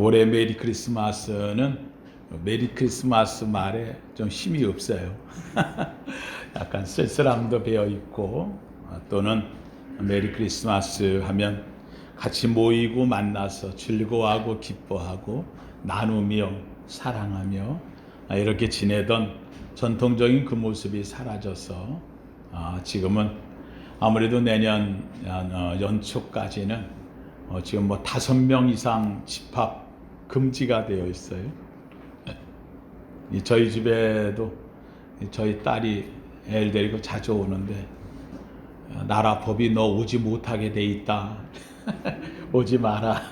올해 메리 크리스마스는 메리 크리스마스 말에 좀 힘이 없어요. 약간 쓸쓸함도 배어 있고, 또는 메리 크리스마스 하면 같이 모이고 만나서 즐거워하고 기뻐하고 나누며 사랑하며 이렇게 지내던 전통적인 그 모습이 사라져서 지금은 아무래도 내년 연초까지는 지금 뭐 5명 이상 집합 금지가 되어 있어요. 저희 집에도 저희 딸이 애를 데리고 자주 오는데, 나라 법이 너 오지 못하게 돼 있다. 오지 마라.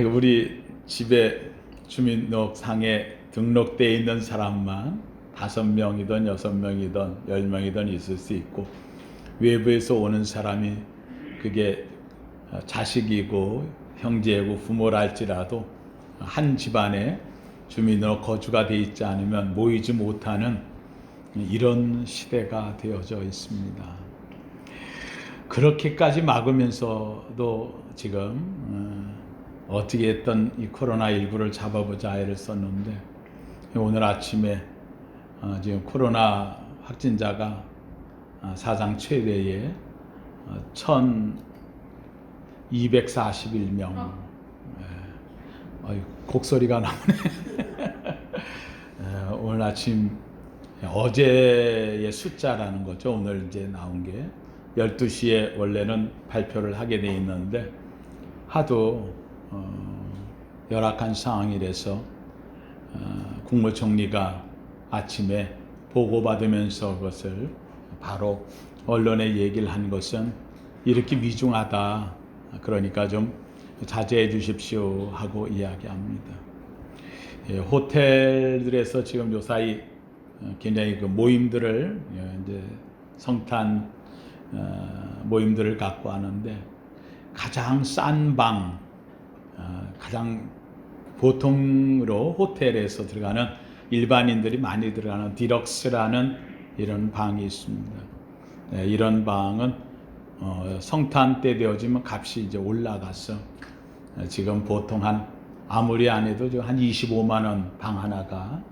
우리 집에 주민등록상에 등록되어 있는 사람만 5명이든 6명이든 10명이든 있을 수 있고, 외부에서 오는 사람이 그게 자식이고 형제고 부모라 할지라도 한 집안에 주민으로 거주가 되어 있지 않으면 모이지 못하는 이런 시대가 되어져 있습니다. 그렇게까지 막으면서도 지금 어떻게 했던 이 코로나19를 잡아보자 애를 썼는데, 오늘 아침에 지금 코로나 확진자가 사상 최대의 1241명. 곡소리가 나오네. 오늘 아침 어제의 숫자라는 거죠. 오늘 이제 나온 게 12시에 원래는 발표를 하게 돼 있는데, 하도 열악한 상황이라서 국무총리가 아침에 보고받으면서 그것을 바로 언론에 얘기를 한 것은 이렇게 위중하다, 그러니까 좀 자제해 주십시오 하고 이야기합니다. 호텔들에서 지금 요사이 굉장히 그 모임들을 이제 성탄 모임들을 갖고 하는데, 가장 싼 방, 가장 보통으로 호텔에서 들어가는 일반인들이 많이 들어가는 디럭스라는 이런 방이 있습니다. 이런 방은 성탄 때 되어지면 값이 이제 올라가서 지금 보통 아무리 안 해도 한 25만 원 방 하나가,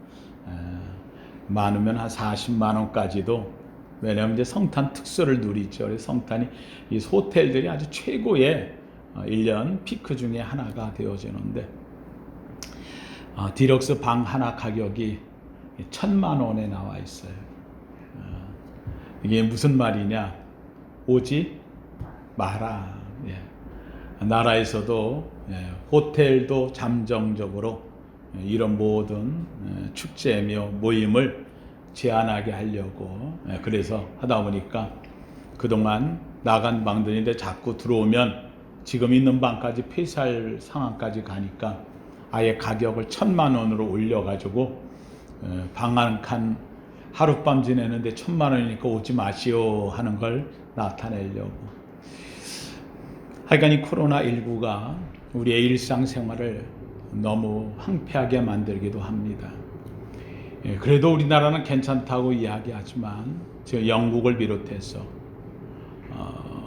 많으면 한 40만 원까지도, 왜냐하면 이제 성탄 특수를 누리죠. 그래서 성탄이 이 호텔들이 아주 최고의 1년 피크 중에 하나가 되어지는데, 디럭스 방 하나 가격이 1,000만 원에 나와 있어요. 이게 무슨 말이냐? 오지 마라. 나라에서도 호텔도 잠정적으로 이런 모든 축제며 모임을 제한하게 하려고, 그래서 하다 보니까 그동안 나간 방들인데 자꾸 들어오면 지금 있는 방까지 폐쇄할 상황까지 가니까 아예 가격을 1,000만 원으로 올려가지고 방 한 칸 하룻밤 지내는데 1,000만 원이니까 오지 마시오 하는 걸 나타내려고. 하여간 이 코로나19가 우리의 일상생활을 너무 황폐하게 만들기도 합니다. 그래도 우리나라는 괜찮다고 이야기하지만 지금 영국을 비롯해서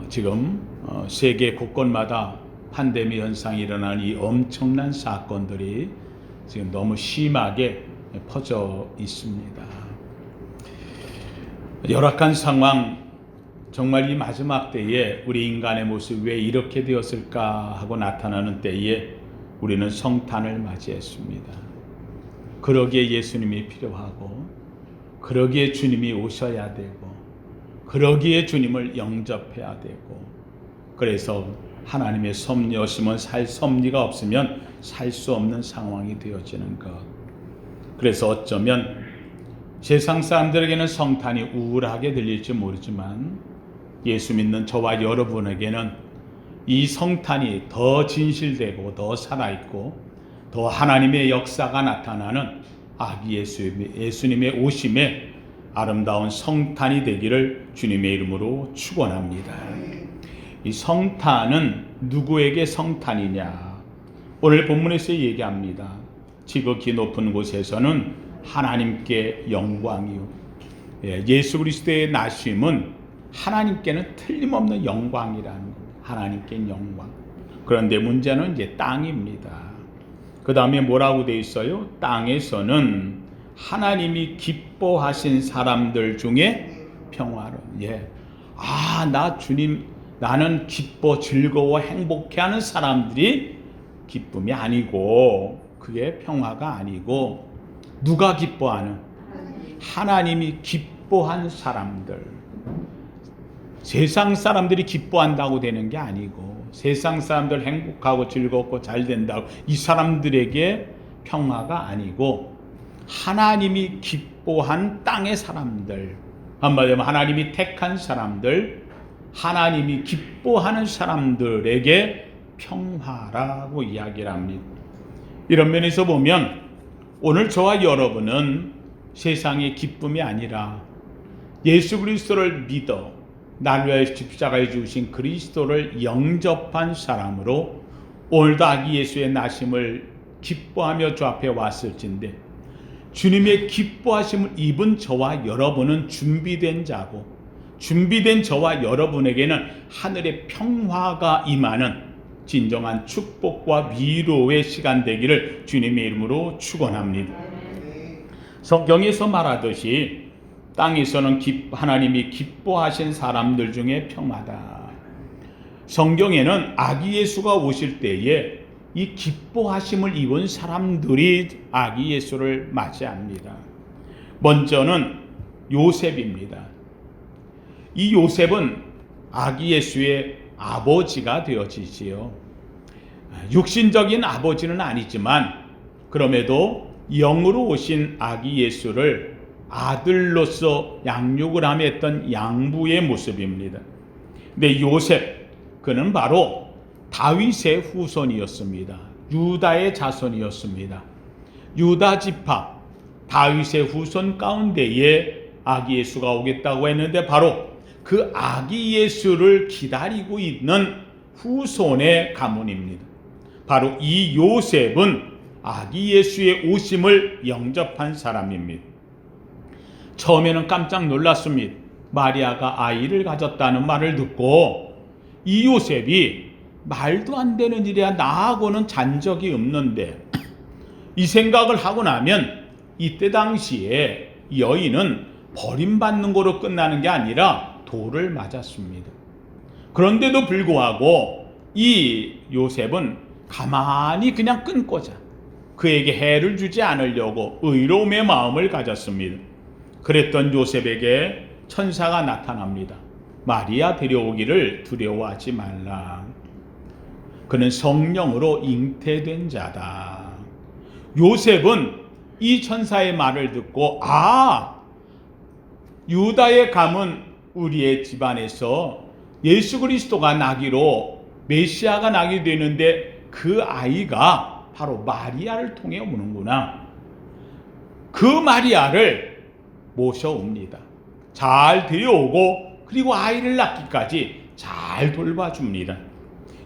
지금 세계 곳곳마다 팬데믹 현상이 일어나는 이 엄청난 사건들이 지금 너무 심하게 퍼져 있습니다. 열악한 상황, 정말 이 마지막 때에 우리 인간의 모습이 왜 이렇게 되었을까 하고 나타나는 때에 우리는 성탄을 맞이했습니다. 그러기에 예수님이 필요하고, 그러기에 주님이 오셔야 되고, 그러기에 주님을 영접해야 되고, 그래서 하나님의 섭리 없으면 섭리가 없으면 살 수 없는 상황이 되어지는 것. 그래서 어쩌면 세상 사람들에게는 성탄이 우울하게 들릴지 모르지만, 예수 믿는 저와 여러분에게는 이 성탄이 더 진실되고 더 살아있고 더 하나님의 역사가 나타나는 아기 예수님의 오심에 아름다운 성탄이 되기를 주님의 이름으로 축원합니다. 이 성탄은 누구에게 성탄이냐? 오늘 본문에서 얘기합니다. 지극히 높은 곳에서는 하나님께 영광이요. 예수 그리스도의 나심은 하나님께는 틀림없는 영광이라는 겁니다. 하나님께 영광. 그런데 문제는 이제 땅입니다. 그 다음에 뭐라고 돼 있어요? 땅에서는 하나님이 기뻐하신 사람들 중에 평화로. 나 주님, 나는 기뻐, 즐거워, 행복해하는 사람들이 기쁨이 아니고, 그게 평화가 아니고, 누가 기뻐하는? 하나님이 기뻐한 사람들. 세상 사람들이 기뻐한다고 되는 게 아니고, 세상 사람들 행복하고 즐겁고 잘 된다고 이 사람들에게 평화가 아니고, 하나님이 기뻐한 땅의 사람들, 한마디로 하나님이 택한 사람들, 하나님이 기뻐하는 사람들에게 평화라고 이야기를 합니다. 이런 면에서 보면 오늘 저와 여러분은 세상의 기쁨이 아니라 예수 그리스도를 믿어 나를 위하여 십자가에 죽으신 그리스도를 영접한 사람으로 오늘도 아기 예수의 나심을 기뻐하며 주 앞에 왔을진데, 주님의 기뻐하심을 입은 저와 여러분은 준비된 자고, 준비된 저와 여러분에게는 하늘의 평화가 임하는 진정한 축복과 위로의 시간 되기를 주님의 이름으로 축원합니다. 성경에서 말하듯이 땅에서는 하나님이 기뻐하신 사람들 중에 평화다. 성경에는 아기 예수가 오실 때에 이 기뻐하심을 입은 사람들이 아기 예수를 맞이합니다. 먼저는 요셉입니다. 이 요셉은 아기 예수의 아버지가 되어지지요. 육신적인 아버지는 아니지만 그럼에도 영으로 오신 아기 예수를 아들로서 양육을 하며 했던 양부의 모습입니다. 근데 요셉, 그는 바로 다윗의 후손이었습니다. 유다의 자손이었습니다. 유다 지파 다윗의 후손 가운데에 아기 예수가 오겠다고 했는데 바로 그 아기 예수를 기다리고 있는 후손의 가문입니다. 바로 이 요셉은 아기 예수의 오심을 영접한 사람입니다. 처음에는 깜짝 놀랐습니다. 마리아가 아이를 가졌다는 말을 듣고 이 요셉이 말도 안 되는 일이야, 나하고는 잔 적이 없는데, 이 생각을 하고 나면 이때 당시에 여인은 버림받는 거로 끝나는 게 아니라 돌을 맞았습니다. 그런데도 불구하고 이 요셉은 가만히 그냥 끊고자 그에게 해를 주지 않으려고 의로움의 마음을 가졌습니다. 그랬던 요셉에게 천사가 나타납니다. 마리아 데려오기를 두려워하지 말라. 그는 성령으로 잉태된 자다. 요셉은 이 천사의 말을 듣고 유다의 가문 우리의 집안에서 예수 그리스도가 나기로, 메시아가 나게 되는데 그 아이가 바로 마리아를 통해 오는구나. 그 마리아를 모셔옵니다. 잘 데려오고 그리고 아이를 낳기까지 잘 돌봐줍니다.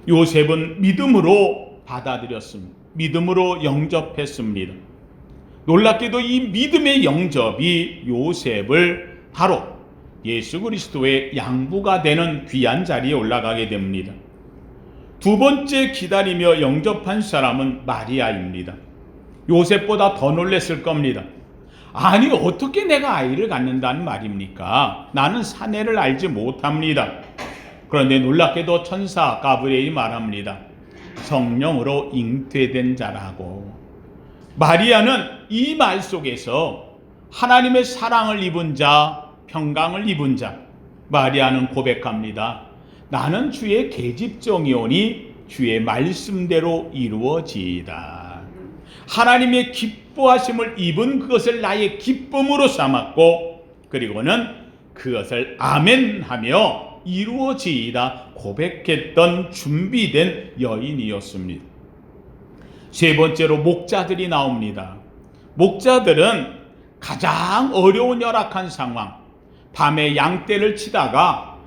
요셉은 믿음으로 받아들였습니다. 믿음으로 영접했습니다. 놀랍게도 이 믿음의 영접이 요셉을 바로 예수 그리스도의 양부가 되는 귀한 자리에 올라가게 됩니다. 두 번째 기다리며 영접한 사람은 마리아입니다. 요셉보다 더 놀랐을 겁니다. 아니, 어떻게 내가 아이를 갖는다는 말입니까? 나는 사내를 알지 못합니다. 그런데 놀랍게도 천사 가브리엘이 말합니다. 성령으로 잉태된 자라고. 마리아는 이 말 속에서 하나님의 사랑을 입은 자, 평강을 입은 자, 마리아는 고백합니다. 나는 주의 계집종이오니 주의 말씀대로 이루어지이다. 하나님의 기뻐하심을 입은 그것을 나의 기쁨으로 삼았고, 그리고는 그것을 아멘하며 이루어지이다 고백했던 준비된 여인이었습니다. 세 번째로 목자들이 나옵니다. 목자들은 가장 어려운 열악한 상황, 밤에 양떼를 치다가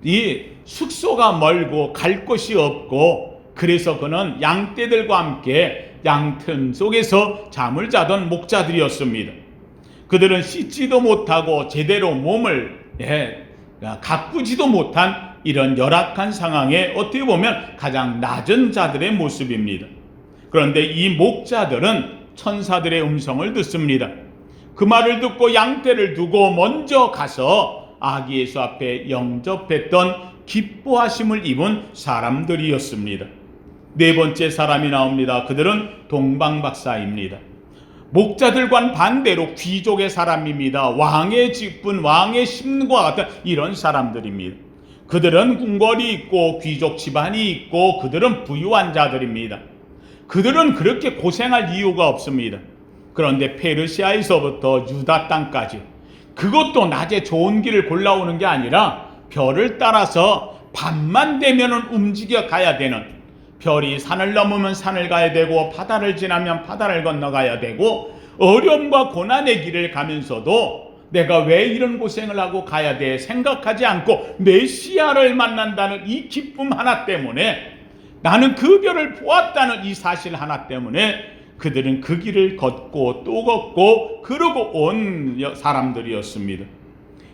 이 숙소가 멀고 갈 곳이 없고, 그래서 그는 양떼들과 함께 양틈 속에서 잠을 자던 목자들이었습니다. 그들은 씻지도 못하고 제대로 몸을 가꾸지도 못한 이런 열악한 상황에 어떻게 보면 가장 낮은 자들의 모습입니다. 그런데 이 목자들은 천사들의 음성을 듣습니다. 그 말을 듣고 양떼를 두고 먼저 가서 아기 예수 앞에 영접했던 기뻐하심을 입은 사람들이었습니다. 네 번째 사람이 나옵니다. 그들은 동방박사입니다. 목자들과는 반대로 귀족의 사람입니다. 왕의 직분, 왕의 신과 같은 이런 사람들입니다. 그들은 궁궐이 있고 귀족 집안이 있고 그들은 부유한 자들입니다. 그들은 그렇게 고생할 이유가 없습니다. 그런데 페르시아에서부터 유다 땅까지, 그것도 낮에 좋은 길을 골라오는 게 아니라 별을 따라서 밤만 되면 움직여 가야 되는, 별이 산을 넘으면 산을 가야 되고 바다를 지나면 바다를 건너가야 되고 어려움과 고난의 길을 가면서도 내가 왜 이런 고생을 하고 가야 돼 생각하지 않고 메시아를 만난다는 이 기쁨 하나 때문에, 나는 그 별을 보았다는 이 사실 하나 때문에 그들은 그 길을 걷고 또 걷고 그러고 온 사람들이었습니다.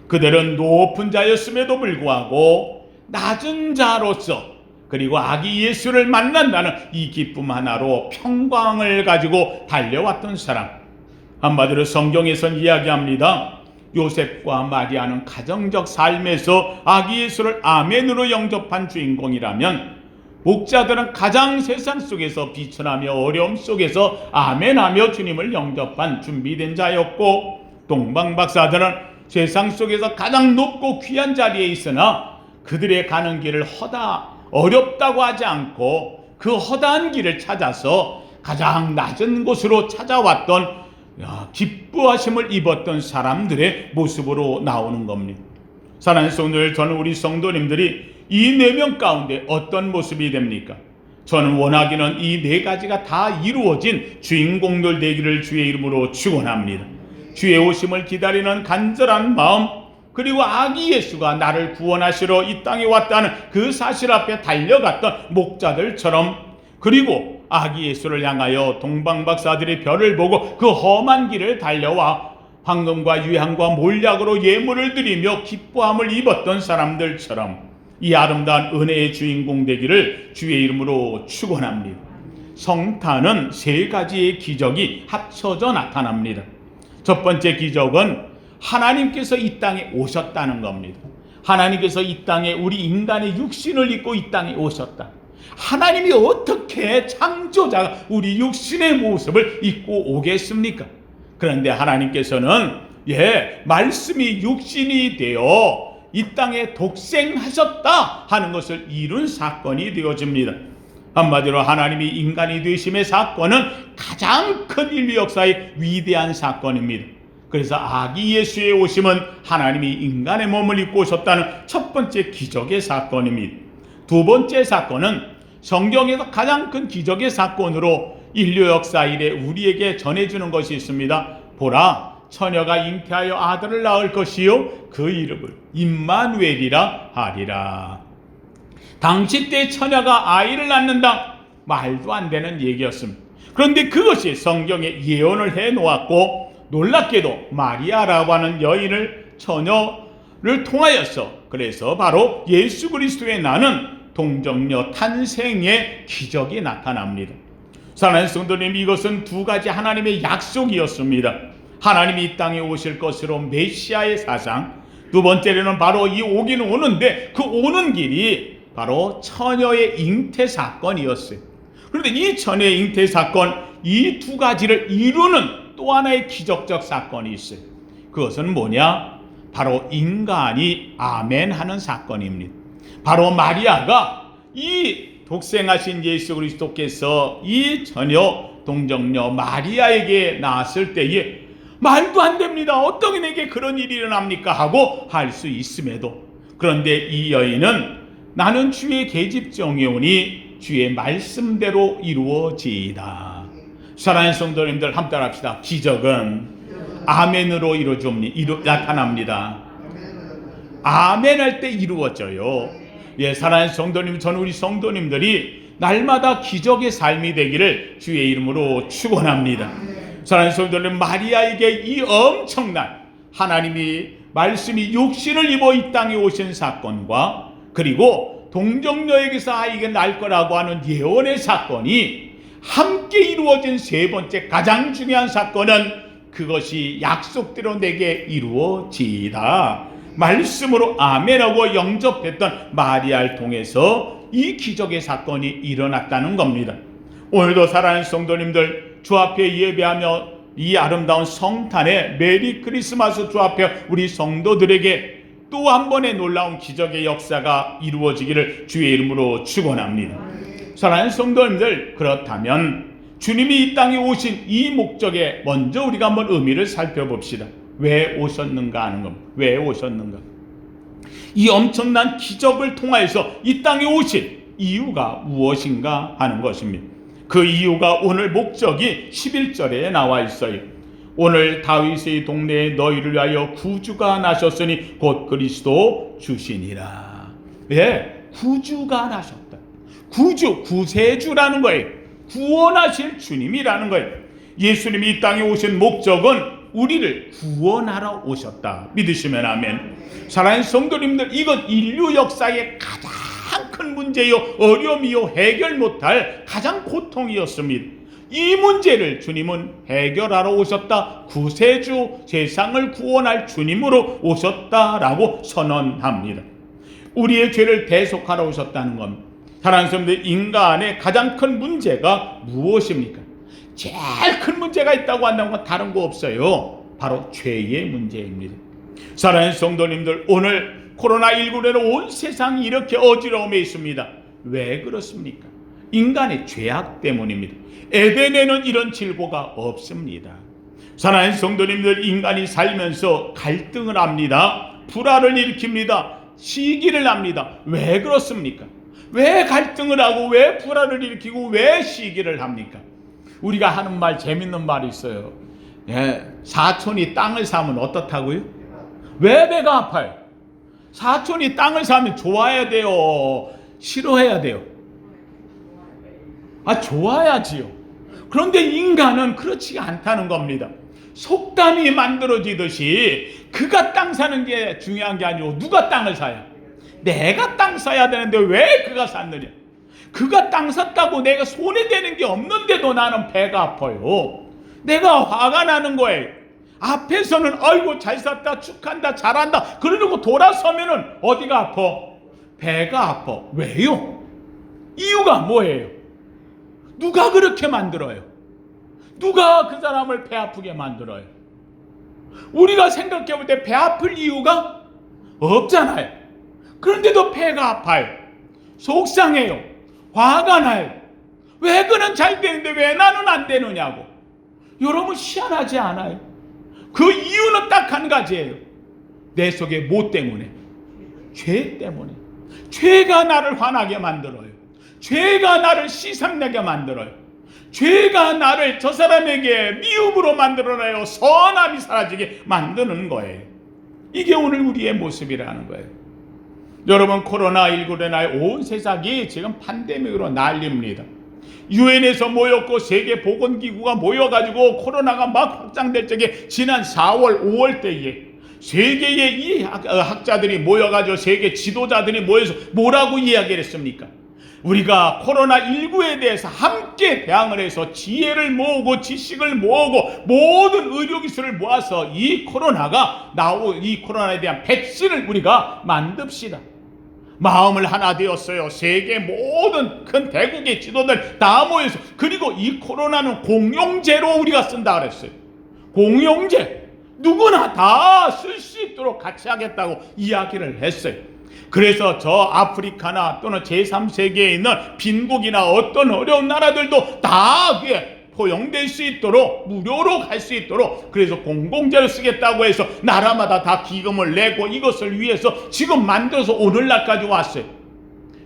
그들은 높은 자였음에도 불구하고 낮은 자로서, 그리고 아기 예수를 만난다는 이 기쁨 하나로 평강을 가지고 달려왔던 사람. 한마디로 성경에선 이야기합니다. 요셉과 마리아는 가정적 삶에서 아기 예수를 아멘으로 영접한 주인공이라면, 목자들은 가장 세상 속에서 비천하며 어려움 속에서 아멘하며 주님을 영접한 준비된 자였고, 동방박사들은 세상 속에서 가장 높고 귀한 자리에 있으나 그들의 가는 길을 어렵다고 하지 않고 그 허다한 길을 찾아서 가장 낮은 곳으로 찾아왔던, 기뻐하심을 입었던 사람들의 모습으로 나오는 겁니다. 사랑하는 성도들, 저는 우리 성도님들이 이 4명 가운데 어떤 모습이 됩니까? 저는 원하기는 이 4가지가 다 이루어진 주인공들 되기를 주의 이름으로 축원합니다. 주의 오심을 기다리는 간절한 마음, 그리고 아기 예수가 나를 구원하시러 이 땅에 왔다는 그 사실 앞에 달려갔던 목자들처럼, 그리고 아기 예수를 향하여 동방박사들의 별을 보고 그 험한 길을 달려와 황금과 유향과 몰약으로 예물을 드리며 기뻐함을 입었던 사람들처럼 이 아름다운 은혜의 주인공 되기를 주의 이름으로 축원합니다. 성탄은 3가지의 기적이 합쳐져 나타납니다. 첫 번째 기적은 하나님께서 이 땅에 오셨다는 겁니다. 하나님께서 이 땅에 우리 인간의 육신을 입고 이 땅에 오셨다. 하나님이 어떻게 창조자가 우리 육신의 모습을 입고 오겠습니까? 그런데 하나님께서는 말씀이 육신이 되어 이 땅에 독생하셨다 하는 것을 이룬 사건이 되어집니다. 한마디로 하나님이 인간이 되심의 사건은 가장 큰 인류 역사의 위대한 사건입니다. 그래서 아기 예수의 오심은 하나님이 인간의 몸을 입고 오셨다는 첫 번째 기적의 사건입니다. 두 번째 사건은 성경에서 가장 큰 기적의 사건으로 인류 역사 이래 우리에게 전해주는 것이 있습니다. 보라, 처녀가 잉태하여 아들을 낳을 것이요 그 이름을 임마누엘이라 하리라. 당시 때 처녀가 아이를 낳는다, 말도 안 되는 얘기였습니다. 그런데 그것이 성경에 예언을 해놓았고, 놀랍게도 마리아라고 하는 처녀를 통하여서, 그래서 바로 예수 그리스도의 나는 동정녀 탄생의 기적이 나타납니다. 사랑하는 성도님, 이것은 2가지 하나님의 약속이었습니다. 하나님이 이 땅에 오실 것으로 메시아의 사상, 두 번째로는 바로 이 오기는 오는데 그 오는 길이 바로 처녀의 잉태 사건이었어요. 그런데 이 처녀의 잉태 사건, 이 2가지를 이루는 또 하나의 기적적 사건이 있어요. 그것은 뭐냐? 바로 인간이 아멘하는 사건입니다. 바로 마리아가 이 독생하신 예수 그리스도께서 이 처녀 동정녀 마리아에게 낳았을 때에 말도 안 됩니다, 어떻게 내게 그런 일이 일어납니까 하고 할 수 있음에도, 그런데 이 여인은 나는 주의 계집종이 오니 주의 말씀대로 이루어지이다. 사랑하는 성도님들, 함께 합시다. 기적은 아멘으로 나타납니다. 아멘 할 때 이루어져요. 사랑하는 성도님, 저는 우리 성도님들이 날마다 기적의 삶이 되기를 주의 이름으로 축원합니다. 사랑하는 성도님, 마리아에게 이 엄청난 하나님이 말씀이 육신을 입어 이 땅에 오신 사건과 그리고 동정녀에게서 이게 날 거라고 하는 예언의 사건이 함께 이루어진 세 번째 가장 중요한 사건은 그것이 약속대로 내게 이루어지이다. 말씀으로 아멘하고 영접했던 마리아를 통해서 이 기적의 사건이 일어났다는 겁니다. 오늘도 사랑하는 성도님들, 주 앞에 예배하며 이 아름다운 성탄에 메리 크리스마스 주 앞에 우리 성도들에게 또 한 번의 놀라운 기적의 역사가 이루어지기를 주의 이름으로 축원합니다. 사랑하는 성도님들, 그렇다면 주님이 이 땅에 오신 이 목적에 먼저 우리가 한번 의미를 살펴봅시다. 왜 오셨는가 하는 겁니다. 왜 오셨는가? 이 엄청난 기적을 통하여서 이 땅에 오신 이유가 무엇인가 하는 것입니다. 그 이유가 오늘 목적이 11절에 나와 있어요. 오늘 다윗의 동네에 너희를 위하여 구주가 나셨으니 곧 그리스도 주시니라. 예, 구주가 나셨다. 구주, 구세주라는 거예요. 구원하실 주님이라는 거예요. 예수님이 이 땅에 오신 목적은 우리를 구원하러 오셨다. 믿으시면 아멘. 사랑하는 성도님들, 이건 인류 역사의 가장 큰 문제요, 어려움이요, 해결 못할 가장 고통이었습니다. 이 문제를 주님은 해결하러 오셨다. 구세주, 세상을 구원할 주님으로 오셨다라고 선언합니다. 우리의 죄를 대속하러 오셨다는 겁니다. 사랑하는 성도들, 인간의 가장 큰 문제가 무엇입니까? 제일 큰 문제가 있다고 한다는 건 다른 거 없어요. 바로 죄의 문제입니다. 사랑하는 성도님들, 오늘 코로나19로 온 세상이 이렇게 어지러움에 있습니다. 왜 그렇습니까? 인간의 죄악 때문입니다. 에덴에는 이런 질고가 없습니다. 사랑하는 성도님들, 인간이 살면서 갈등을 합니다. 불화를 일으킵니다. 시기를 합니다. 왜 그렇습니까? 왜 갈등을 하고 왜 불화를 일으키고 왜 시기를 합니까? 우리가 하는 말, 재밌는 말이 있어요. 예, 사촌이 땅을 사면 어떻다고요? 왜 배가 아파요? 사촌이 땅을 사면 좋아야 돼요? 싫어해야 돼요? 좋아야지요. 그런데 인간은 그렇지 않다는 겁니다. 속담이 만들어지듯이 그가 땅 사는 게 중요한 게 아니고 누가 땅을 사야? 내가 땅 사야 되는데 왜 그가 샀느냐? 그가 땅 샀다고 내가 손해되는 게 없는데도 나는 배가 아파요. 내가 화가 나는 거예요. 앞에서는 아이고 잘 샀다, 축한다, 잘한다 그러고 돌아서면은 어디가 아파? 배가 아파. 왜요? 이유가 뭐예요? 누가 그렇게 만들어요? 누가 그 사람을 배 아프게 만들어요? 우리가 생각해 볼 때 배 아플 이유가 없잖아요. 그런데도 배가 아파요. 속상해요. 화가 나요. 왜 그는 잘 되는데 왜 나는 안 되느냐고. 여러분, 희한하지 않아요? 그 이유는 딱 한 가지예요. 내 속에 뭐 때문에? 죄 때문에. 죄가 나를 화나게 만들어요. 죄가 나를 씨삭내게 만들어요. 죄가 나를 저 사람에게 미움으로 만들어내요. 선함이 사라지게 만드는 거예요. 이게 오늘 우리의 모습이라는 거예요. 여러분, 코로나19로 인하여 온 세상이 지금 팬데믹으로 난립니다. 유엔에서 모였고 세계보건기구가 모여가지고 코로나가 막 확장될 적에 지난 4월, 5월 때에 세계의 이 학자들이 모여가지고 세계 지도자들이 모여서 뭐라고 이야기를 했습니까? 우리가 코로나19에 대해서 함께 대응을 해서 지혜를 모으고 지식을 모으고 모든 의료기술을 모아서 이 코로나에 대한 백신을 우리가 만듭시다. 마음을 하나 되었어요. 세계 모든 큰 대국의 지도들 다 모여서. 그리고 이 코로나는 공용제로 우리가 쓴다 그랬어요. 공용제. 누구나 다 쓸 수 있도록 같이 하겠다고 이야기를 했어요. 그래서 저 아프리카나 또는 제3세계에 있는 빈국이나 어떤 어려운 나라들도 다 그게 포용될 수 있도록 무료로 갈 수 있도록 그래서 공공재를 쓰겠다고 해서 나라마다 다 기금을 내고 이것을 위해서 지금 만들어서 오늘날까지 왔어요.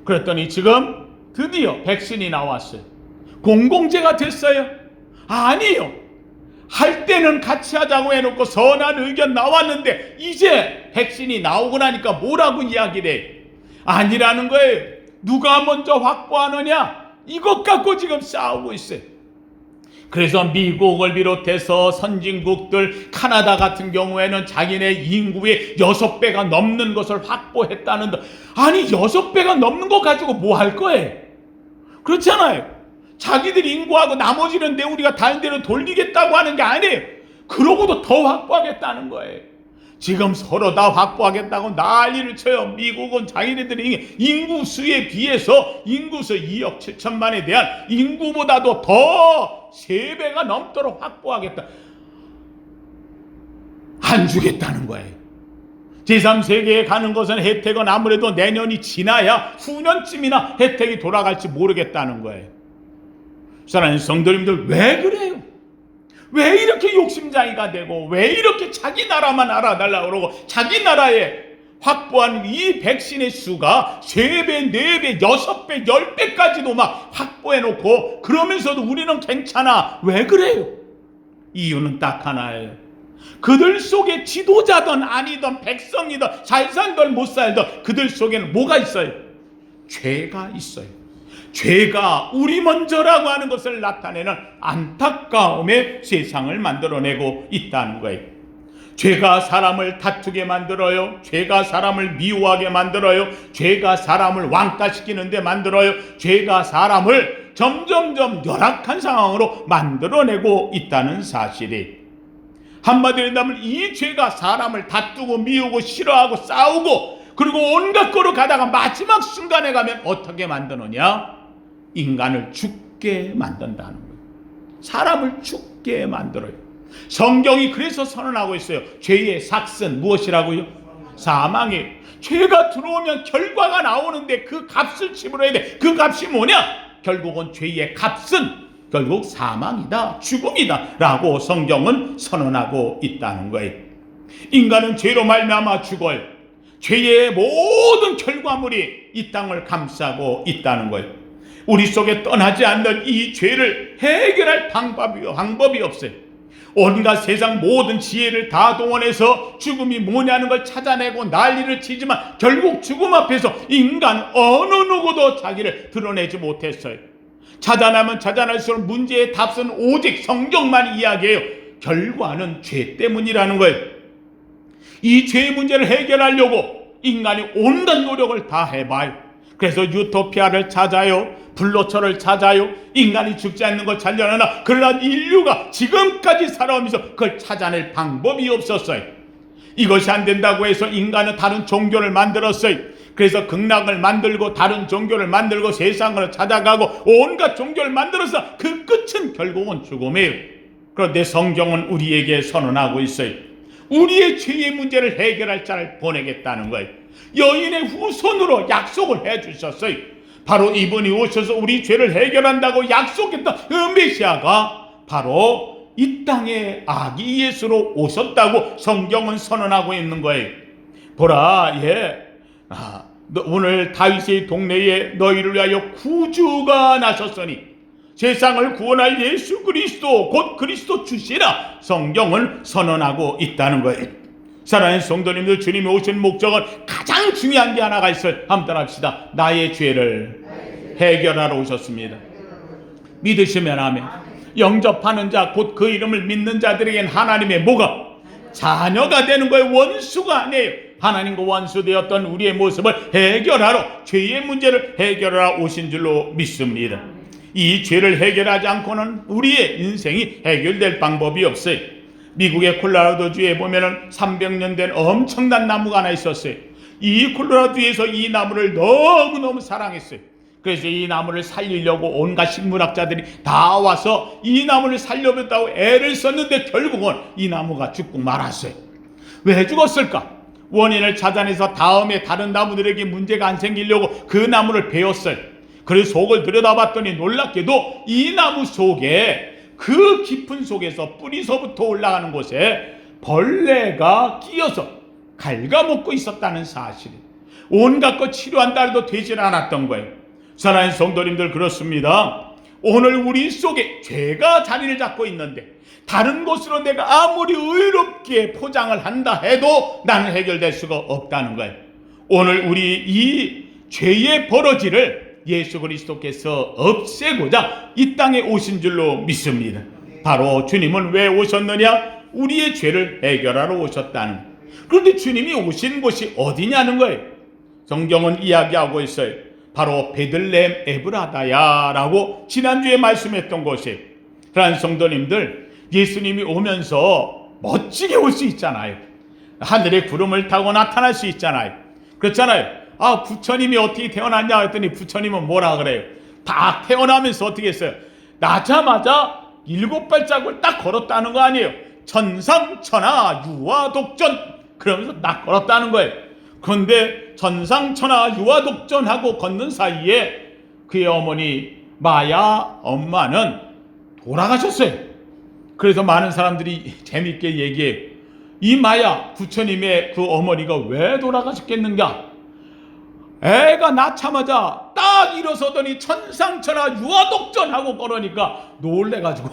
그랬더니 지금 드디어 백신이 나왔어요. 공공재가 됐어요? 아니요. 할 때는 같이 하자고 해놓고 선한 의견 나왔는데 이제 백신이 나오고 나니까 뭐라고 이야기를 해요? 아니라는 거예요. 누가 먼저 확보하느냐? 이것 갖고 지금 싸우고 있어요. 그래서 미국을 비롯해서 선진국들, 카나다 같은 경우에는 자기네 인구의 6배가 넘는 것을 확보했다는데, 아니 6배가 넘는 거 가지고 뭐 할 거예요? 그렇잖아요. 자기들 인구하고 나머지는 내 우리가 다른 데로 돌리겠다고 하는 게 아니에요. 그러고도 더 확보하겠다는 거예요. 지금 서로 다 확보하겠다고 난리를 쳐요. 미국은 자기네들이 인구수에 비해서 인구수 2억 7천만에 대한 인구보다도 더 3배가 넘도록 확보하겠다. 안 주겠다는 거예요. 제3세계에 가는 것은 혜택은 아무래도 내년이 지나야 후년쯤이나 혜택이 돌아갈지 모르겠다는 거예요. 사랑하는 성도님들, 왜 그래요? 왜 이렇게 욕심장이가 되고, 왜 이렇게 자기 나라만 알아달라고 그러고, 자기 나라에 확보한 이 백신의 수가 3배, 4배, 6배, 10배까지도 막 확보해놓고, 그러면서도 우리는 괜찮아. 왜 그래요? 이유는 딱 하나예요. 그들 속에 지도자든 아니든 백성이든 잘 살든 못 살든 그들 속에는 뭐가 있어요? 죄가 있어요. 죄가 우리 먼저라고 하는 것을 나타내는 안타까움의 세상을 만들어내고 있다는 거예요. 죄가 사람을 다투게 만들어요. 죄가 사람을 미워하게 만들어요. 죄가 사람을 왕따시키는 데 만들어요. 죄가 사람을 점점점 열악한 상황으로 만들어내고 있다는 사실이, 한마디로 한다면 이 죄가 사람을 다투고 미우고 싫어하고 싸우고 그리고 온갖 거로 가다가 마지막 순간에 가면 어떻게 만드느냐? 인간을 죽게 만든다는 거예요. 사람을 죽게 만들어요. 성경이 그래서 선언하고 있어요. 죄의 삭은 무엇이라고요? 사망이에요. 죄가 들어오면 결과가 나오는데 그 값을 치불어야 돼. 그 값이 뭐냐? 결국은 죄의 값은 결국 사망이다, 죽음이다 라고 성경은 선언하고 있다는 거예요. 인간은 죄로 말미암아 죽어요. 죄의 모든 결과물이 이 땅을 감싸고 있다는 거예요. 우리 속에 떠나지 않는 이 죄를 해결할 방법이 없어요. 온갖 세상 모든 지혜를 다 동원해서 죽음이 뭐냐는 걸 찾아내고 난리를 치지만 결국 죽음 앞에서 인간 어느 누구도 자기를 드러내지 못했어요. 찾아나면 찾아날수록 문제의 답은 오직 성경만 이야기해요. 결과는 죄 때문이라는 거예요. 이 죄의 문제를 해결하려고 인간이 온갖 노력을 다 해봐요. 그래서 유토피아를 찾아요. 불로초를 찾아요. 인간이 죽지 않는 걸 찾려나, 그러나 인류가 지금까지 살아오면서 그걸 찾아낼 방법이 없었어요. 이것이 안 된다고 해서 인간은 다른 종교를 만들었어요. 그래서 극락을 만들고 다른 종교를 만들고 세상을 찾아가고 온갖 종교를 만들어서 그 끝은 결국은 죽음이에요. 그런데 성경은 우리에게 선언하고 있어요. 우리의 죄의 문제를 해결할 자를 보내겠다는 거예요. 여인의 후손으로 약속을 해주셨어요. 바로 이분이 오셔서 우리 죄를 해결한다고 약속했던 그 메시아가 바로 이 땅에 아기 예수로 오셨다고 성경은 선언하고 있는 거예요. 보라, 오늘 다윗의 동네에 너희를 위하여 구주가 나셨으니 세상을 구원할 예수 그리스도 곧 그리스도 주시라 성경은 선언하고 있다는 거예요. 사랑하는 성도님들, 주님이 오신 목적은 가장 중요한 게 하나가 있어요. 한번 따라합시다. 나의 죄를 해결하러 오셨습니다. 믿으시면 아멘. 영접하는 자, 곧 그 이름을 믿는 자들에겐 하나님의 뭐가? 자녀가 되는 거예요. 원수가 아니에요. 하나님과 원수되었던 우리의 모습을 해결하러, 죄의 문제를 해결하러 오신 줄로 믿습니다. 이 죄를 해결하지 않고는 우리의 인생이 해결될 방법이 없어요. 미국의 콜로라도주에 보면은 300년 된 엄청난 나무가 하나 있었어요. 이 콜로라도주에서 이 나무를 너무너무 사랑했어요. 그래서 이 나무를 살리려고 온갖 식물학자들이 다 와서 이 나무를 살려보겠다고 애를 썼는데 결국은 이 나무가 죽고 말았어요. 왜 죽었을까? 원인을 찾아내서 다음에 다른 나무들에게 문제가 안 생기려고 그 나무를 베었어요. 그래서 속을 들여다봤더니 놀랍게도 이 나무 속에, 그 깊은 속에서 뿌리서부터 올라가는 곳에 벌레가 끼어서 갉아먹고 있었다는 사실. 온갖 것 치료한다 해도 되질 않았던 거예요. 사랑하는 성도님들, 그렇습니다. 오늘 우리 속에 죄가 자리를 잡고 있는데 다른 곳으로 내가 아무리 의롭게 포장을 한다 해도 나는 해결될 수가 없다는 거예요. 오늘 우리 이 죄의 버러지를 예수 그리스도께서 없애고자 이 땅에 오신 줄로 믿습니다. 바로 주님은 왜 오셨느냐? 우리의 죄를 해결하러 오셨다는. 그런데 주님이 오신 곳이 어디냐는 거예요. 성경은 이야기하고 있어요. 바로 베들레헴 에브라다야라고 지난주에 말씀했던 곳이에요. 그러한 성도님들, 예수님이 오면서 멋지게 올 수 있잖아요. 하늘의 구름을 타고 나타날 수 있잖아요. 그렇잖아요. 부처님이 어떻게 태어났냐 했더니 부처님은 뭐라 그래요? 다 태어나면서 어떻게 했어요? 나자마자 7발짝을 딱 걸었다는 거 아니에요. 천상천하 유아독전 그러면서 딱 걸었다는 거예요. 그런데 천상천하 유아독전하고 걷는 사이에 그의 어머니 마야 엄마는 돌아가셨어요. 그래서 많은 사람들이 재밌게 얘기해요. 이 마야 부처님의 그 어머니가 왜 돌아가셨겠는가? 애가 낳자마자 딱 일어서더니 천상천하 유아독전하고 걸으니까 놀래가지고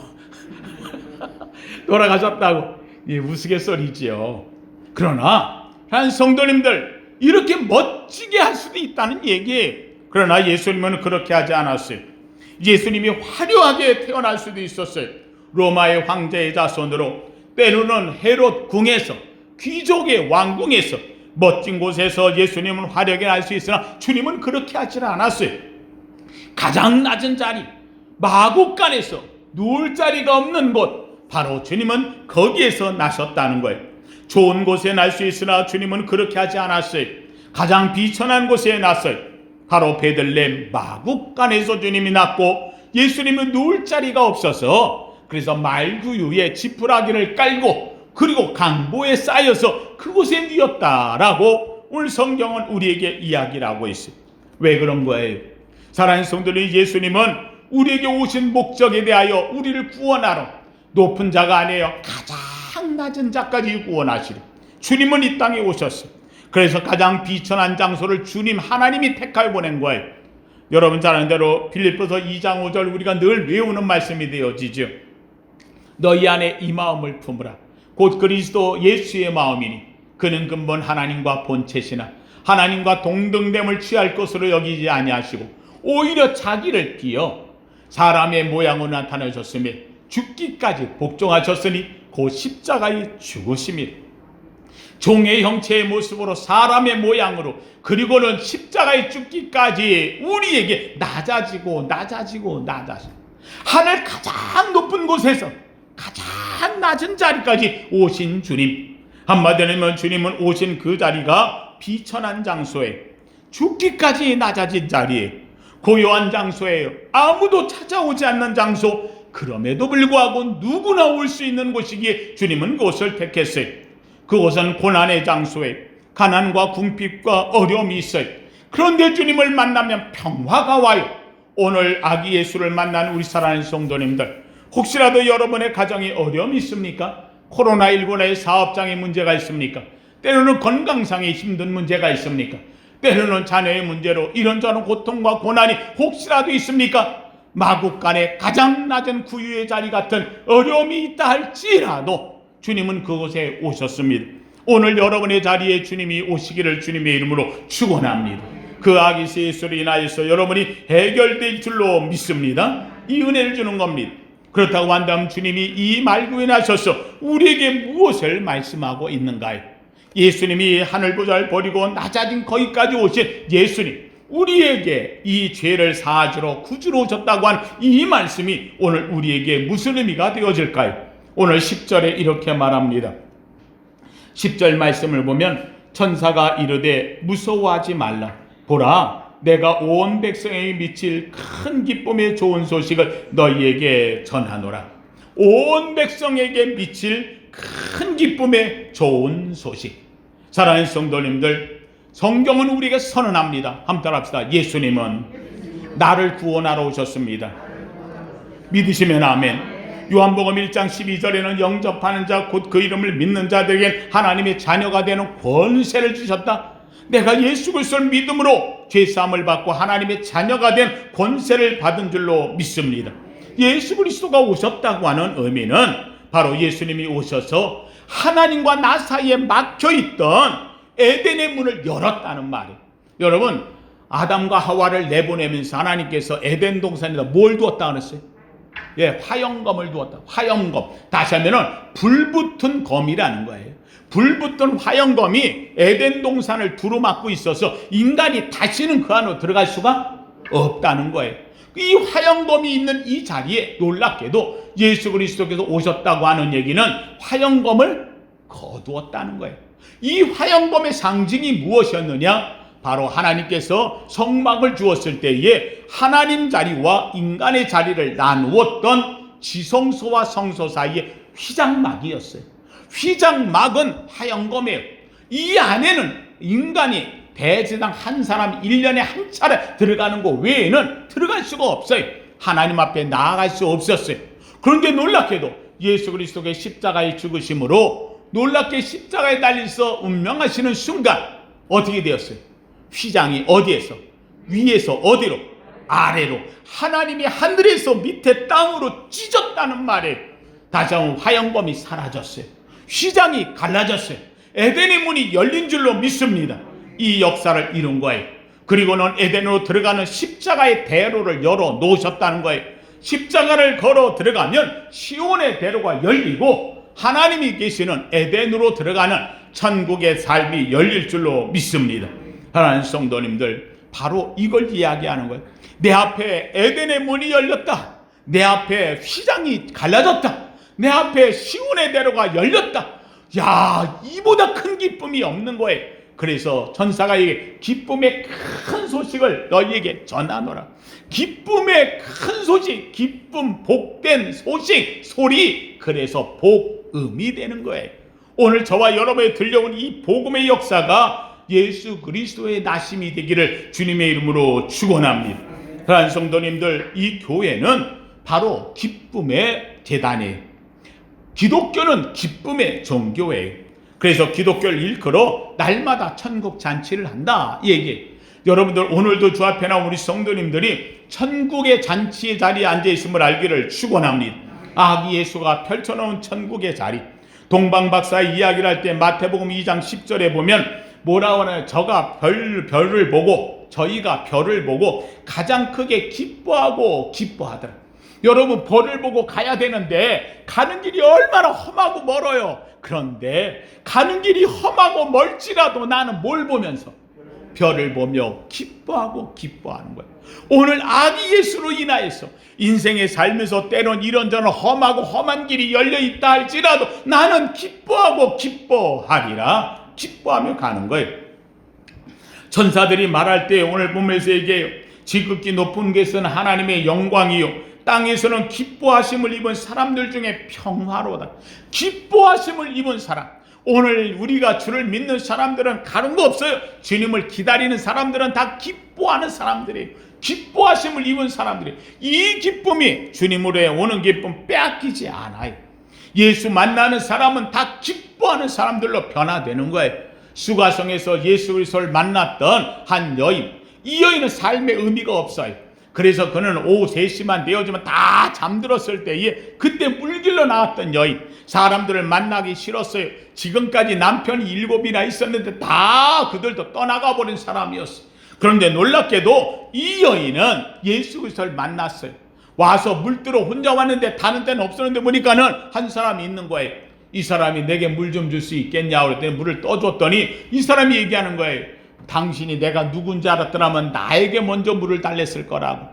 돌아가셨다고 우스갯소리지요. 그러나 한 성도님들, 이렇게 멋지게 할 수도 있다는 얘기예요. 그러나 예수님은 그렇게 하지 않았어요. 예수님이 화려하게 태어날 수도 있었어요. 로마의 황제의 자손으로, 때로는 헤롯 궁에서, 귀족의 왕궁에서, 멋진 곳에서 예수님은 화려하게 날 수 있으나 주님은 그렇게 하지 않았어요. 가장 낮은 자리, 마국간에서 누울 자리가 없는 곳, 바로 주님은 거기에서 나셨다는 거예요. 좋은 곳에 날 수 있으나 주님은 그렇게 하지 않았어요. 가장 비천한 곳에 났어요. 바로 베들레헴 마국간에서 주님이 났고, 예수님은 누울 자리가 없어서 그래서 말구유에 지푸라기를 깔고 그리고 강보에 쌓여서 그곳에 누웠다라고 오늘 성경은 우리에게 이야기를 하고 있어요. 왜 그런 거예요? 사랑하는 성도님, 예수님은 우리에게 오신 목적에 대하여 우리를 구원하러 높은 자가 아니에요. 가장 낮은 자까지 구원하시려 주님은 이 땅에 오셨어요. 그래서 가장 비천한 장소를 주님 하나님이 택하여 보낸 거예요. 여러분 잘 아는 대로 빌립보서 2장 5절 우리가 늘 외우는 말씀이 되어지죠. 너희 안에 이 마음을 품으라. 곧 그리스도 예수의 마음이니 그는 근본 하나님과 본체시나 하나님과 동등됨을 취할 것으로 여기지 아니하시고 오히려 자기를 비어 사람의 모양으로 나타나셨으며 죽기까지 복종하셨으니 곧 십자가의 죽으심이라. 종의 형체의 모습으로 사람의 모양으로 그리고는 십자가의 죽기까지 우리에게 낮아지고 하늘 가장 높은 곳에서 가장 낮은 자리까지 오신 주님. 한마디로 하면 주님은 오신 그 자리가 비천한 장소에, 죽기까지 낮아진 자리에, 고요한 장소에요. 아무도 찾아오지 않는 장소. 그럼에도 불구하고 누구나 올 수 있는 곳이기에 주님은 그곳을 택했어요. 그곳은 고난의 장소에 가난과 궁핍과 어려움이 있어요. 그런데 주님을 만나면 평화가 와요. 오늘 아기 예수를 만난 우리 사랑하는 성도님들, 혹시라도 여러분의 가정에 어려움이 있습니까? 코로나19의 사업장에 문제가 있습니까? 때로는 건강상에 힘든 문제가 있습니까? 때로는 자녀의 문제로 이런저런 고통과 고난이 혹시라도 있습니까? 마국간에 가장 낮은 구유의 자리 같은 어려움이 있다 할지라도 주님은 그곳에 오셨습니다. 오늘 여러분의 자리에 주님이 오시기를 주님의 이름으로 축원합니다. 그 아기 예수로 인하여서 여러분이 해결될 줄로 믿습니다. 이 은혜를 주는 겁니다. 그렇다고 한다면 주님이 이 말구에 나셔서 우리에게 무엇을 말씀하고 있는가요? 예수님이 하늘보좌를 버리고 낮아진 거기까지 오신 예수님, 우리에게 이 죄를 사하주러 구주로 오셨다고 한 이 말씀이 오늘 우리에게 무슨 의미가 되어질까요? 오늘 10절에 이렇게 말합니다. 10절 말씀을 보면 천사가 이르되 무서워하지 말라. 보라, 내가 온 백성에게 미칠 큰 기쁨의 좋은 소식을 너희에게 전하노라. 온 백성에게 미칠 큰 기쁨의 좋은 소식. 사랑하는 성도님들, 성경은 우리에게 선언합니다. 한번 따라합시다. 예수님은 나를 구원하러 오셨습니다. 믿으시면 아멘. 요한복음 1장 12절에는 영접하는 자 곧 그 이름을 믿는 자들에게 하나님의 자녀가 되는 권세를 주셨다. 내가 예수 그리스도를 믿음으로 죄사함을 받고 하나님의 자녀가 된 권세를 받은 줄로 믿습니다. 예수 그리스도가 오셨다고 하는 의미는 바로 예수님이 오셔서 하나님과 나 사이에 막혀있던 에덴의 문을 열었다는 말이에요. 여러분, 아담과 하와를 내보내면서 하나님께서 에덴 동산에다 뭘 두었다 그랬어요? 예, 화영검을 두었다. 화영검. 다시 하면은 불붙은 검이라는 거예요. 불붙은 화영검이 에덴 동산을 두루막고 있어서 인간이 다시는 그 안으로 들어갈 수가 없다는 거예요. 이 화영검이 있는 이 자리에 놀랍게도 예수 그리스도께서 오셨다고 하는 얘기는 화영검을 거두었다는 거예요. 이 화영검의 상징이 무엇이었느냐? 바로 하나님께서 성막을 주었을 때에 하나님 자리와 인간의 자리를 나누었던 지성소와 성소 사이에 휘장막이었어요. 휘장막은 화영검이에요. 이 안에는 인간이 대제당 한 사람 1년에 한 차례 들어가는 것 외에는 들어갈 수가 없어요. 하나님 앞에 나아갈 수 없었어요. 그런데 놀랍게도 예수 그리스도의 십자가의 죽으심으로 놀랍게 십자가에 달려서 운명하시는 순간 어떻게 되었어요? 휘장이 어디에서? 위에서 어디로? 아래로. 하나님이 하늘에서 밑에 땅으로 찢었다는 말에 다시 한번 화영검이 사라졌어요. 휘장이 갈라졌어요. 에덴의 문이 열린 줄로 믿습니다. 이 역사를 이룬 거예요. 그리고는 에덴으로 들어가는 십자가의 대로를 열어 놓으셨다는 거예요. 십자가를 걸어 들어가면 시온의 대로가 열리고 하나님이 계시는 에덴으로 들어가는 천국의 삶이 열릴 줄로 믿습니다. 하나님 성도님들, 바로 이걸 이야기하는 거예요. 내 앞에 에덴의 문이 열렸다. 내 앞에 휘장이 갈라졌다. 내 앞에 시온의 대로가 열렸다. 야, 이보다 큰 기쁨이 없는 거예요. 그래서 천사가 이게 기쁨의 큰 소식을 너희에게 전하노라. 기쁨의 큰 소식, 기쁨, 복된 소식, 소리, 그래서 복음이 되는 거예요. 오늘 저와 여러분에 들려온 이 복음의 역사가 예수 그리스도의 나심이 되기를 주님의 이름으로 축원합니다. 사랑하는 성도님들, 이 교회는 바로 기쁨의 재단이에요. 기독교는 기쁨의 종교예요. 그래서 기독교를 일컬어 날마다 천국 잔치를 한다, 이 얘기예요. 여러분들 오늘도 주 앞에 나온 우리 성도님들이 천국의 잔치의 자리에 앉아있음을 알기를 축원합니다. 아기 예수가 펼쳐놓은 천국의 자리, 동방박사의 이야기를 할 때 마태복음 2장 10절에 보면 뭐라고 하나요? 저희가 별을 보고 가장 크게 기뻐하더라. 여러분, 별을 보고 가야 되는데 가는 길이 얼마나 험하고 멀어요. 그런데 가는 길이 험하고 멀지라도 나는 뭘 보면서? 별을 보며 기뻐하는 거예요. 오늘 아기 예수로 인하여서 인생의 삶에서 때론 이런저런 험하고 험한 길이 열려있다 할지라도 나는 기뻐하리라. 기뻐하며 가는 거예요. 천사들이 말할 때 오늘 본문에서 얘기해요. 지극히 높은 것은 하나님의 영광이요, 땅에서는 기뻐하심을 입은 사람들 중에 평화로다. 기뻐하심을 입은 사람. 오늘 우리가 주를 믿는 사람들은 다른 거 없어요. 주님을 기다리는 사람들은 다 기뻐하는 사람들이에요. 기뻐하심을 입은 사람들이에요. 이 기쁨이 주님으로 오는 기쁨 빼앗기지 않아요. 예수 만나는 사람은 다 기뻐하는 사람들로 변화되는 거예요. 수가성에서 예수 그리스도를 만났던 한 여인, 이 여인은 삶의 의미가 없어요. 그래서 그는 오후 3시만 되어지면 다 잠들었을 때에 그때 물길로 나왔던 여인, 사람들을 만나기 싫었어요. 지금까지 남편이 7이나 있었는데 다 그들도 떠나가 버린 사람이었어요. 그런데 놀랍게도 이 여인은 예수 그리스도를 만났어요. 와서 물들어 혼자 왔는데 다른 데는 없었는데 보니까는 한 사람이 있는 거예요. 이 사람이 내게 물 좀 줄 수 있겠냐 그랬더니 물을 떠줬더니 이 사람이 얘기하는 거예요. 당신이 내가 누군지 알았더라면 나에게 먼저 물을 달랬을 거라고.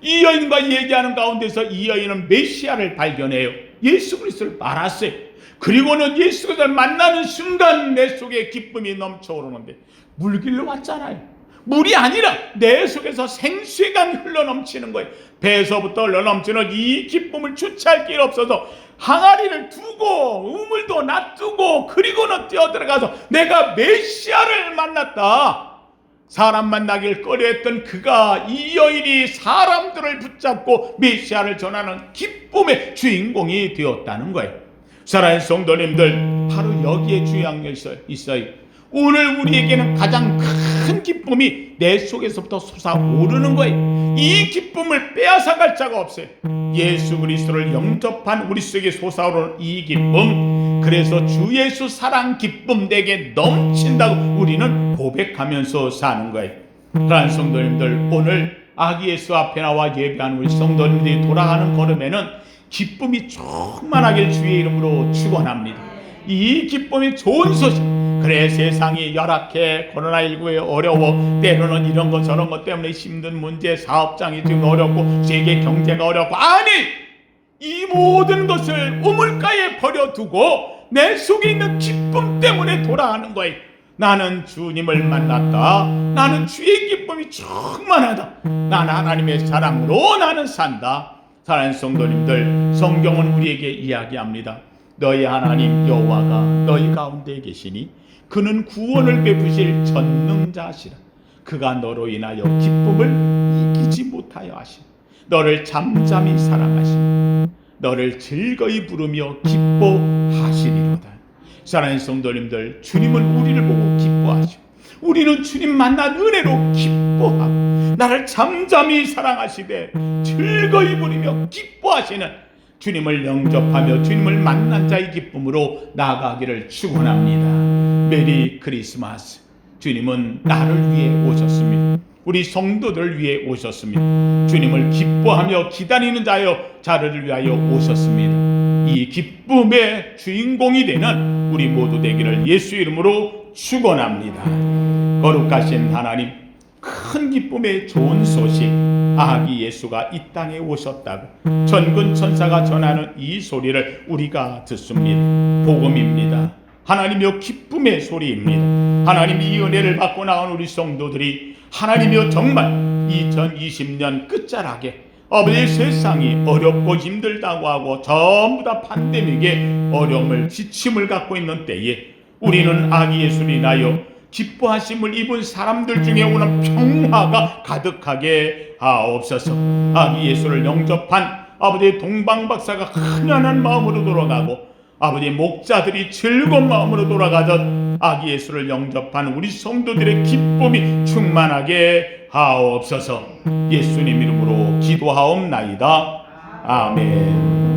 이 여인과 얘기하는 가운데서 이 여인은 메시아를 발견해요. 예수 그리스도를 알았어요. 그리고는 예수 그리스도를 만나는 순간 내 속에 기쁨이 넘쳐오르는데 물길로 왔잖아요. 물이 아니라 내 속에서 생수가 흘러넘치는 거예요. 배에서부터 흘러넘치는 이 기쁨을 주체할 길 없어서 항아리를 두고 우물도 놔두고 그리고는 뛰어들어가서 내가 메시아를 만났다. 사람 만나길 꺼려했던 그가, 이 여인이 사람들을 붙잡고 메시아를 전하는 기쁨의 주인공이 되었다는 거예요. 사랑하는 성도님들, 바로 여기에 주양이 있어요. 오늘 우리에게는 가장 큰 기쁨이 내 속에서부터 솟아오르는 거예요. 이 기쁨을 빼앗아갈 자가 없어요. 예수 그리스도를 영접한 우리 속에 솟아오르는 이 기쁨, 그래서 주 예수 사랑 기쁨 내게 넘친다고 우리는 고백하면서 사는 거예요. 사랑하는 성도님들, 오늘 아기 예수 앞에 나와 예배하는 우리 성도님들이 돌아가는 걸음에는 기쁨이 충만하길 주의 이름으로 축원합니다. 이 기쁨이 좋은 소식. 그래, 세상이 열악해, 코로나19에 어려워, 때로는 이런 것 저런 것 때문에 힘든 문제, 사업장이 지금 어렵고 세계 경제가 어렵고, 아니, 이 모든 것을 우물가에 버려두고 내 속에 있는 기쁨 때문에 돌아가는 거예요. 나는 주님을 만났다. 나는 주의 기쁨이 충만하다. 나는 하나님의 사랑으로 나는 산다. 사랑하는 성도님들, 성경은 우리에게 이야기합니다. 너희 하나님 여호와가 너희 가운데 계시니 그는 구원을 베푸실 전능자시라. 그가 너로 인하여 기쁨을 이기지 못하여 하시니 너를 잠잠히 사랑하시니 너를 즐거이 부르며 기뻐하시리로다. 사랑하는 성도님들, 주님은 우리를 보고 기뻐하시고 우리는 주님 만난 은혜로 기뻐하고 나를 잠잠히 사랑하시되 즐거이 부르며 기뻐하시는 주님을 영접하며 주님을 만난 자의 기쁨으로 나아가기를 축원합니다. 메리 크리스마스. 주님은 나를 위해 오셨습니다. 우리 성도들을 위해 오셨습니다. 주님을 기뻐하며 기다리는 자를 위하여 오셨습니다. 이 기쁨의 주인공이 되는 우리 모두 되기를 예수 이름으로 축원합니다. 거룩하신 하나님, 큰 기쁨의 좋은 소식, 아기 예수가 이 땅에 오셨다고 전군 천사가 전하는 이 소리를 우리가 듣습니다. 복음입니다. 하나님이여 기쁨의 소리입니다. 하나님, 이 은혜를 받고 나온 우리 성도들이 하나님이여 정말 2020년 끝자락에 아버지, 세상이 어렵고 힘들다고 하고 전부 다 팬데믹에 어려움을 지침을 갖고 있는 때에 우리는 아기 예수를 인하여 기뻐하심을 입은 사람들 중에 오는 평화가 가득하게 하옵소서. 아기 예수를 영접한 아버지 동방박사가 흔연한 마음으로 돌아가고 아버지 목자들이 즐거운 마음으로 돌아가듯 아기 예수를 영접한 우리 성도들의 기쁨이 충만하게 하옵소서. 예수님 이름으로 기도하옵나이다. 아멘.